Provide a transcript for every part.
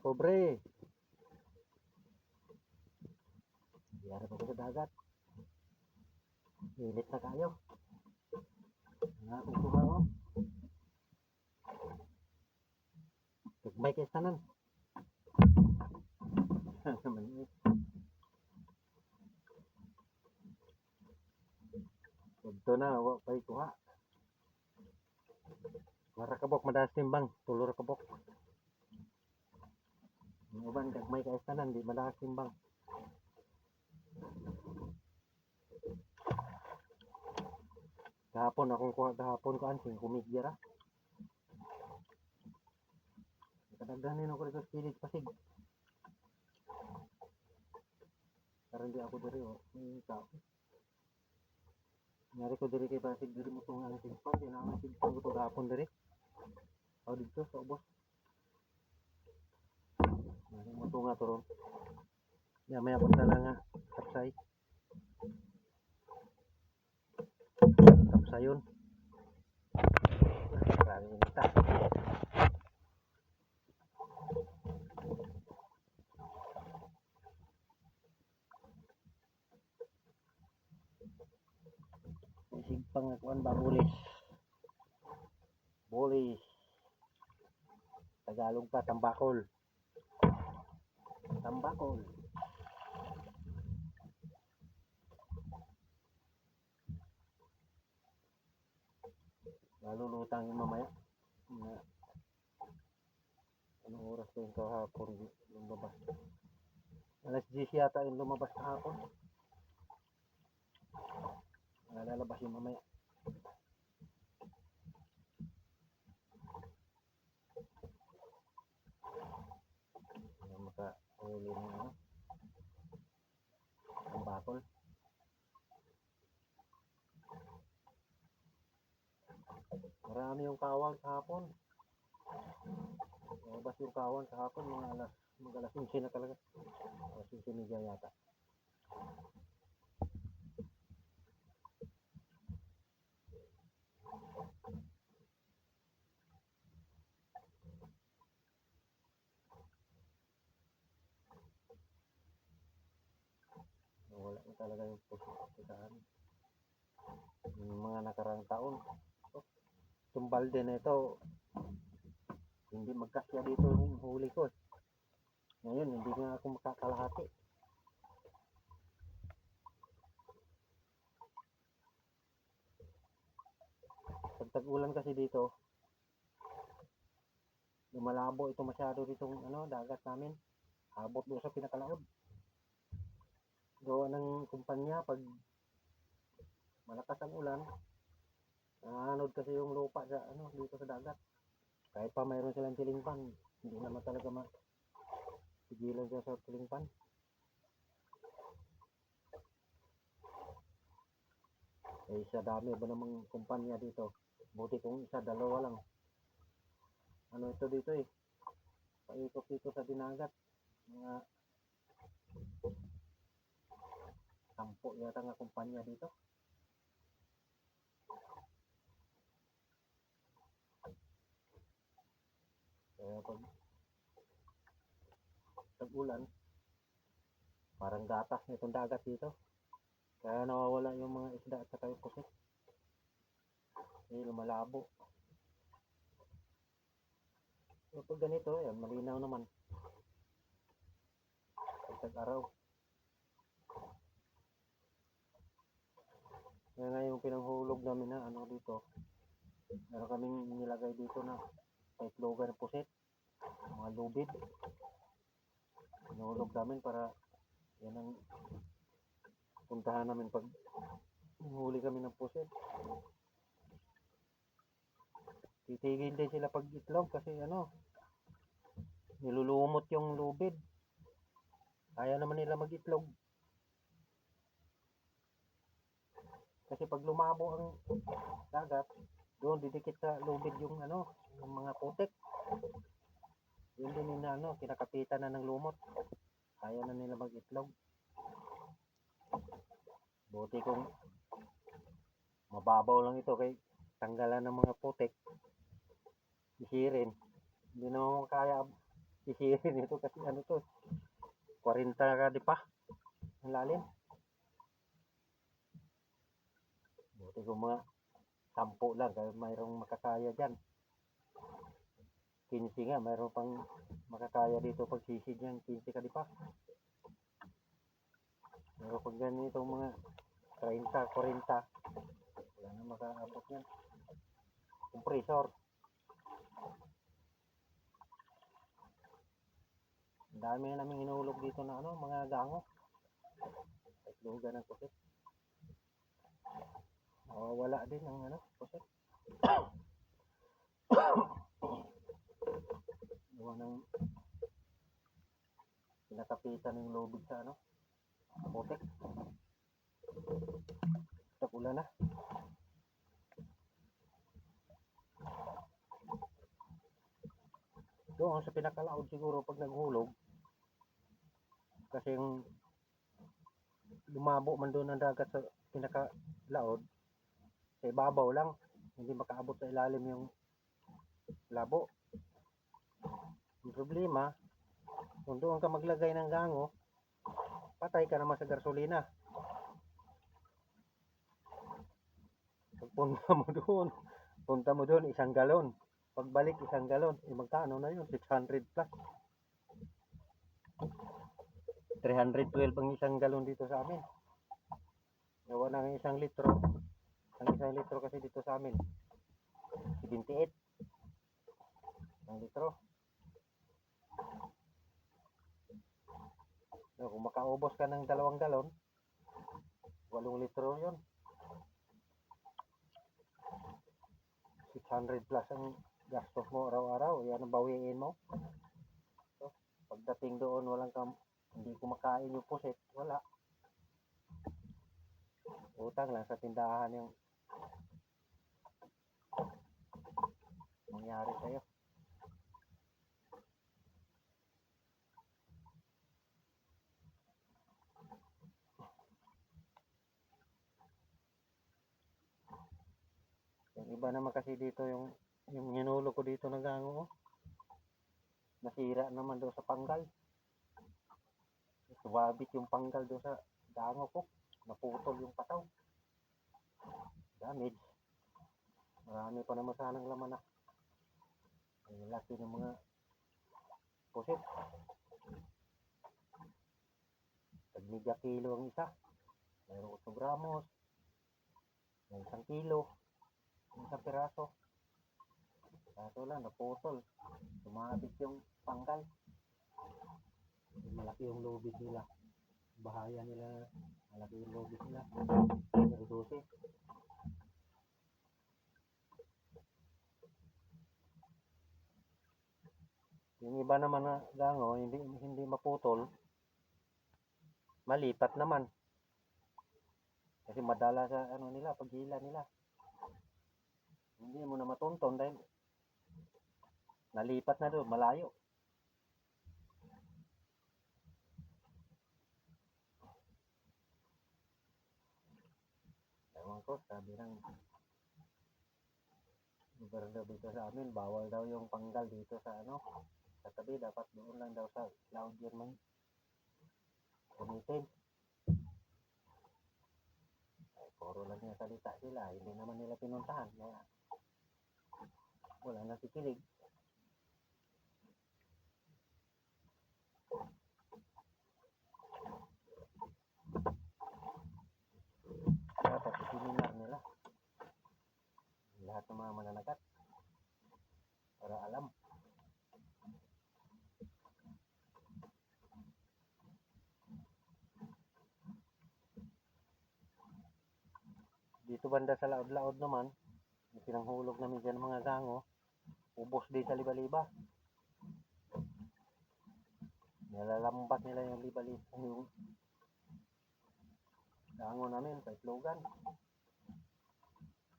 Pobre. Diyan pa ko sa dagat. Hilit na kayo. Nga, ito ba o? Tugmay kayo tanan. Ito na, wak pa'y kuha. Mara kabok, madalas timbang. Tulor kabok. Ang uban, gagmay kayo tanan, di madalas timbang. Kahapon, akong kuha kahapon ko ansing, kumigyara. Kadagdanin ako dito sa pilit pasig. Karang di ako diri o. May tao. Nyari ko diri kay pasig diri mo itong ang simpang. Di na ang simpang ko ito kahapon diri. O dito sa ubos. Nyari mo ito nga turon. Maya punta lang nga. Kapsay. Kapsayon. Marami nita. Simpang nga kuan ba bulis. Bulis. Tagalog pa, tambakol. Tambakol. Nalulutang yung mamaya. Anong oras ko yung kahapon lumabas? Alas 10 yata yung lumabas kahapon. Lalabas yung mamaya. Makahuli ng ano? Ang bakol. Marami yung kawan kahapon. Lumabas yung kawan kahapon mga alas 11 na talaga. Alas 11 yata. Wala na talaga yung pusitaan. Yung mga nakarang taon. Itong balde na ito, hindi magkasya dito yung huli ko. Ngayon, hindi nga ako makakalahati. Pag tag-ulan kasi dito, lumalabo ito masyado ditong dagat namin. Abot doon sa pinakalaod. Gawa ng kumpanya, pag malakas ang ulan, anod kasi yung lupa sa dito sa dagat. Kahit pa mayroon silang silingpan, hindi naman talaga masigilan siya sa silingpan. Eh, sa dami ba namang kumpanya dito? Buti kung isa, dalawa lang. Ito dito eh. Paikot dito sa dinagat. Mga 10 yata nga kumpanya dito. Kaya pag tag-ulan, parang gatas nitong dagat dito. Kaya nawawala yung mga isda at saka yung pusit. Eh, lumalabo. So, pag ganito, yan, malinaw naman. Pag tag-araw. Kaya nga yung pinanghulog namin na dito. Meron kaming nilagay dito na itlogan ng pusit. Mga lubid. Pinahulog namin para yan ang puntahan namin pag huli kami ng pusit. Titigil din sila pag itlog kasi nilulumot yung lubid. Kaya naman nila mag-itlog. Kasi pag lumabo ang dagat, doon didikit sa lubid yung yung mga putik. Yun din yung kinakapitan na ng lumot. Kaya na nila mag-itlog. Buti kung mababaw lang ito kay tanggalan ng mga putik. Isirin. Hindi naman kaya sisirin ito kasi ano to, 40 ka di pa ang lalim. Buti kung mga 10 lang kaya mayroong makakaya dyan. 15 nga, mayroon pang makakaya dito pag sisid yan, 15 ka di pa. Pero pag ganito mga 30, 40, wala na makaabot yan. Compressor. Ang dami na namin hinulog dito na ano, mga gango. Lugan ng pusit. Wala din ang ano, pusit. Gawa ng pinatapitan ng lubid sa ano, sa putik. Tag-ulan na. Doon sa pinakalaod siguro pag naghulog, kasi yung lumabo man doon ang dagat sa pinakalaod, sa ibabaw lang, hindi makaabot sa ilalim yung labo. Ang problema, kung doon ka maglagay ng gango, patay ka naman sa gasolina. Pag punta mo doon 1 galon. Pagbalik 1 galon, magkano na yun? 600 plus. 312 ang 1 galon dito sa amin. Gawa ng 1 litro. Ang 1 litro kasi dito sa amin, 78. 1 litro. So, kung makaubos ka ng 2 galon, 8 litro yun. 600 plus ang gastos mo araw-araw. Yan ang bawiin mo. So, pagdating doon, hindi kumakain yung pusit. Wala. Utang lang sa tindahan yung mangyari sa'yo. Yung iba naman kasi dito yung hinulo ko dito ng gango, nasira naman doon sa panggal. Sumabit yung panggal doon sa gango ko. Naputol yung pataw. Damage. Marami pa naman sanang laman na. Ang laki ng mga pusit. Tag-media kilo ang isa. Mayroong 8 gramos. May 1 kilo. Isang piraso. Kaso lang, naputol. Sumabit yung panggal. Malaki yung lubid nila. Bahaya nila. Malaki yung lubid nila. Reduce. Yung iba naman na gango, hindi maputol. Malipat naman. Kasi madala sa ano nila, paghila nila. Hindi mo na matunton dahil nalipat na doon, malayo. Ewan ko, sabi ng gobyerno dito sa amin, bawal daw yung panggal dito sa ano, sa tabi, dapat doon lang daw sa cloud yun man gamitin. Ay, puro lang yung salita sila, hindi naman nila pinuntahan, kaya wala nakikinig. Dapat seminar nila lahat ng mga mananagat para alam. Dito banda sa laod-laod naman, yung pinanghulog namin dyan mga gango, ubos din sa liba-liba. Nalalambat nila yung liba-liba, yung gango namin sa itlogan.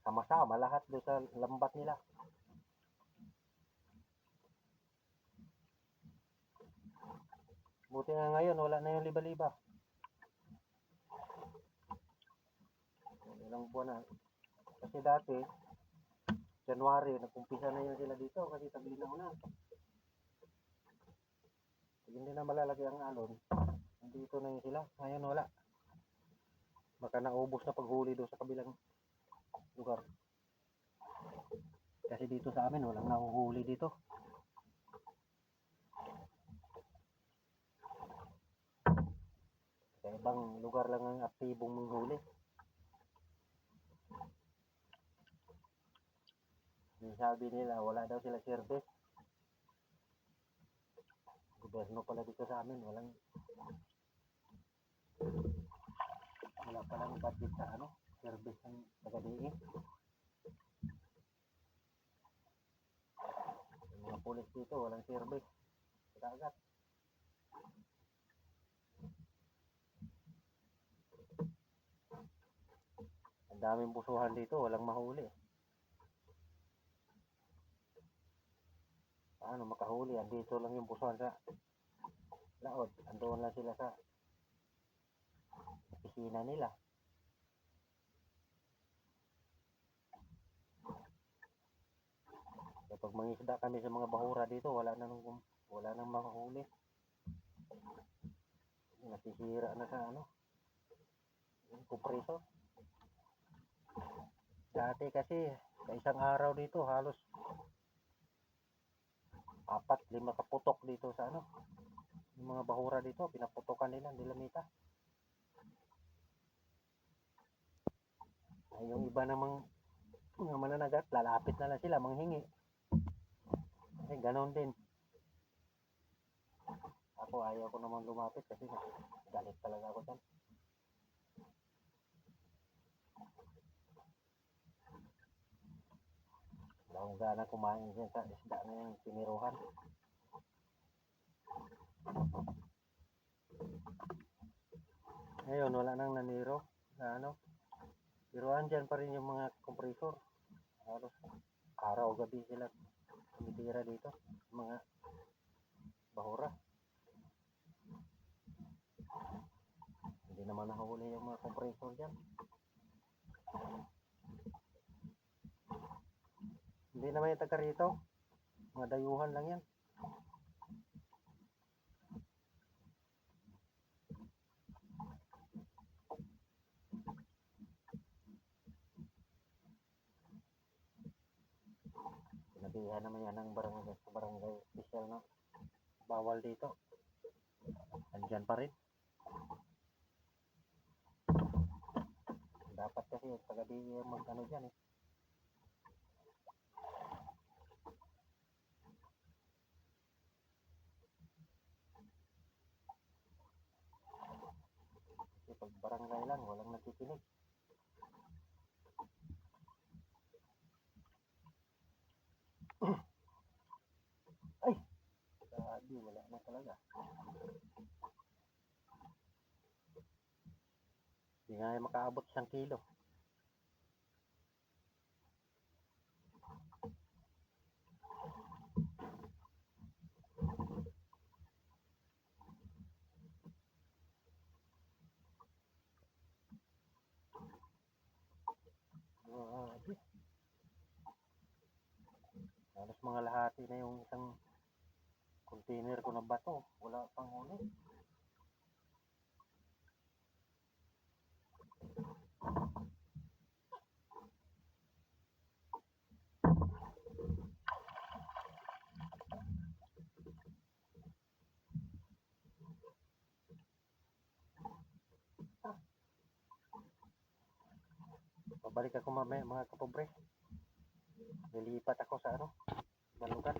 Sama-sama lahat doon sa lambat nila. Buti nga ngayon, wala na yung liba-liba. Ilang buwan na. Kasi dati, January, nagkumpisa na yun sila dito kasi taglinaw na. hindi na malalaki ang alon, dito na yun sila. Ngayon wala. Baka naubos na paghuli doon sa kabilang lugar. Kasi dito sa amin, walang nahuhuli dito. Sa ibang lugar lang ang aktibong manghuli. Sabi nila, wala daw sila service. Gobyerno pala dito sa amin, wala palang budget sa service ng taga-diin. Yung mga pulis dito, walang service sa dagat. Ang daming busuhan dito, walang mahuli. Paano makahuli? Andito lang yung busuhan sa laod. Andoon lang sila sa opisina nila. Kapag mangisda kami sa mga bahura dito, wala nang makahuli. Nasisira na sa yung kompreso. Dati kasi, sa isang araw dito, halos 4-5 kaputok dito sa yung mga bahura dito, pinaputokan nila, nilamita. Ay, yung iba namang mga mananagat, lalapit na lang sila, manghingi. Kasi ganon din. Ako, ayaw ko naman lumapit kasi galit talaga ako dyan. Wala akong gana kumain dyan sa isda na yung tiniruhan. Ngayon, wala nang naniro na tiruan dyan pa rin yung mga kompresor. Halos araw-gabi sila tumitira dito, mga bahura. Hindi naman nahuli yung mga kompresor dyan. Hindi naman yung taga rito. Mga dayuhan lang yan. Sinabihan naman yan ng barangay official na bawal dito. Andyan pa rin. Dapat kasi taga-di mag dyan eh. Kasi pag barangay lang, walang nakikinig. Ay! Sabi, wala na talaga. Hindi nga makaabot 1 kilo. Halos mga lahati na yung isang container ko na bato. Wala pang huli. Pabalik ako mamaya mga kapobre. Lilipat ako sa ibang lugar.